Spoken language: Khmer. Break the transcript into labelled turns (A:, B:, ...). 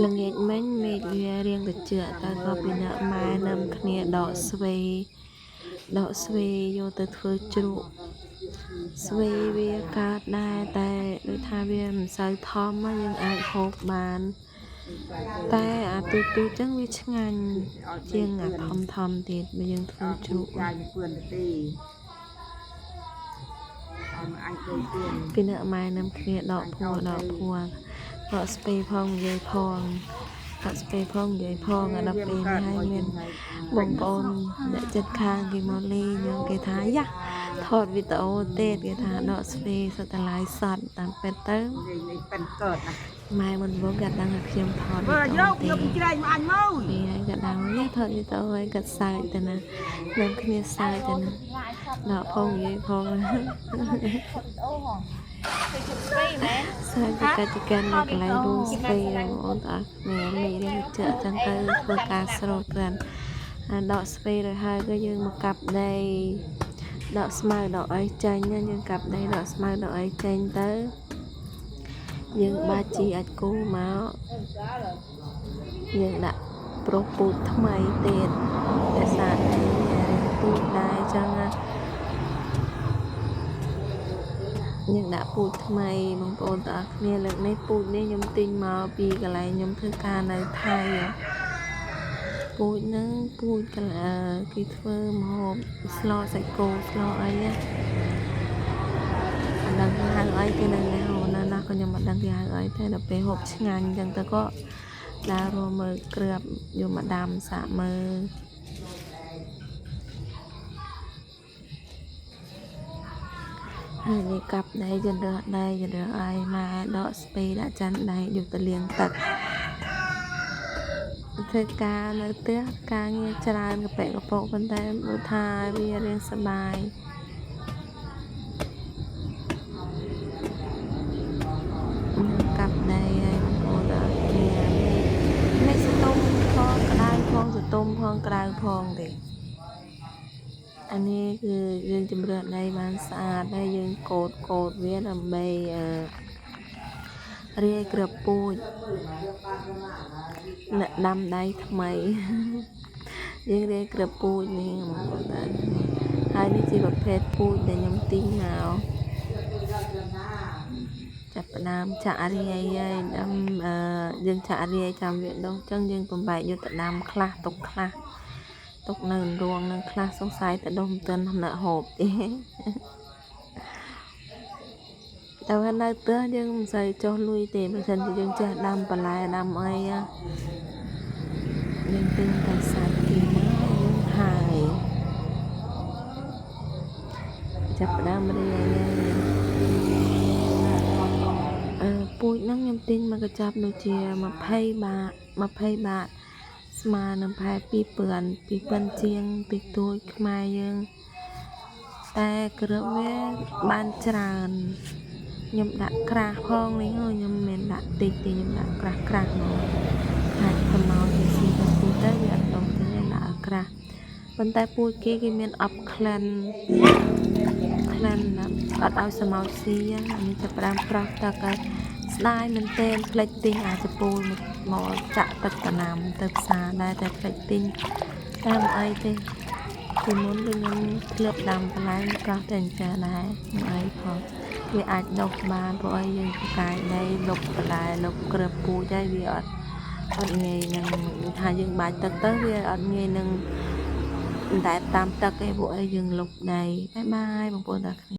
A: ល្ងាចមិញមេឃវារៀងត្រជាក់តែក៏ពីអ្នកម៉ែនឹមគ្នាដកស្វេយកទៅធ្វើជ្រក់ស្វេវាកើតដែរតែដូចថាវាមិនសូវធំយើងអាចហូបបានតែអាទូចឹងវាឆ្ងាញ់ជាងអាធំទៀតបើយើងធ្វើជ្រក់ពីអ្នកម៉ែនឹមគ្នាដកភួរដកស្ពេផងនិយាយផងដាក់ស្ពេផងនិយាយផងដល់ពេលនេះហើយមានបងប្អូនអ្នកចិត្តខាងគេមកលេងគេថាយ៉ាថតវីដេអូទេគេថាដកស្ពេសុទ្ធតែឡាយសតតាមពិតទៅប៉ិនកើតណាម៉ែមិនមកគាត់ដឹងថាខ្ញុំថតវីដេអូទេយកច្រែកមកអញមកនេះហើយគាត់ដឹងនេះថតវីដេអូហើយគាត់សើចទៅណានឹងគ្នាសើចទៅណាដកផងនិយាយផងសាច់កាច់កាន់នៅកន្លែងរួមស្ពេបងប្អូនអរគ្នាមានរៀងជើចឹងទៅធ្វើការស្រោតក្រាន់ដកស្ពេrồiហើយក៏យើងមកកាប់ដីដកស្មៅដកអីចាញ់យើងកាប់ដីដកស្មៅដកអីចាញ់ទៅយើងបាច់ជីអាចគូមកយើងដាក់ប្រុសពូជថ្មីទៀតតែសារនេះពូជដែរចឹងយើងដាក់ពូជថ្មីបងប្អូនទាំងអស់គ្នាលើកនេះពូជនេះខ្ញុំទិញមកពីកន្លែងខ្ញុំធ្វើការនៅថៃពូជហ្នឹងពូជកន្លែងគេធ្វើម្ហូបស្លសាច់គោស្លអីអត់ដឹងហៅអីគេនៅណាក៏ខ្ញុំមិនដឹងគេហៅអីតែដល់ពេលហូបឆ្ងាញ់អញ្ចឹងទៅក៏ដើររមើលគ្រាប់យកមកដាំសាកមើលហើយនេះកាប់ដៃយន្តរើសដៃយន្តរើសអីមកដកស្ពេដាក់ចាន់ដៃយកទៅលាងទឹកធ្វើការនៅផ្ទះការងារច្រើនកប៉ិកប៉ុកប៉ុន្តែមើលថាវារៀងសប្បាយកាប់ដៃហើយបងប្អូនអរគ្នានេះស្ទុំផងក្តៅផងស្ទុំផងក្តៅផងទេអានេះគឺយើងជម្រះដៃបានស្អាតហើយយើងកូតវាដើម្បីរាយក្របពូជអ្នកដាំដៃថ្មីយើងរាយក្របពូជនេះហើយនេះជាប្រភេទពូជដែលខ្ញុំទិញមកចាប់ផ្ដើមចាក់រាយហើយដាំយើងចាក់រាយចាំវាដុះអញ្ចឹងយើងបំបែកយកទៅដាំខ្លះទុកនៅរងនឹងខ្លះសង្ស័យទៅដុះមិនទាន់ថ្នាក់ហូបទេតែនៅផ្ទះយើងមិនសូវចុះលុយទេបើមិនជាយើងចេះដាំបន្លែដាំអីយើងទិញតែសាច់គេមកយើងហើយចាប់ផ្ដើមរាយពូជហ្នឹងខ្ញុំទិញមកកញ្ចប់ដូចជា20បាតស្មើនឹងប្រហែល2000ជាងពីទួយខ្មែរយើងតែគ្រាប់វាបានច្រើនខ្ញុំដាក់ក្រាស់ផងនេះខ្ញុំមិនដាក់តិចទេខ្ញុំដាក់ក្រាស់មកហើយខ្មៅជាស៊ីទៅពូជទៅវាអត់ដុំទេដាក់ក្រាស់ប៉ុន្តែពូជគេមានអប់ក្លិនអត់ឲ្យសម្ោចស៊ីនេះចាប់ផ្ដើមប្រោះទឹកហើយស្ដាយមែនទែនផ្លេចទិញអាចពូលមកចាក់ទឹកដំណាំទៅផ្សារដែរតែផ្លេចទិញតាមអីទេពីមុនខ្ញុំធ្លាប់ដាំបន្លែក៏តែអញ្ចឹងដែរមិនអីផងវាអាចដុះបានព្រោះអីយើងផ្កាយដីលុបបន្លែលុបគ្រាប់ពូជហើយវាអត់ងាយនឹងថាយើងបាច់ទឹកទៅវាអត់ងាយនឹងតែតាមទឹកឯងពួកអីយើងលុបដីបាយបងប្អូនតា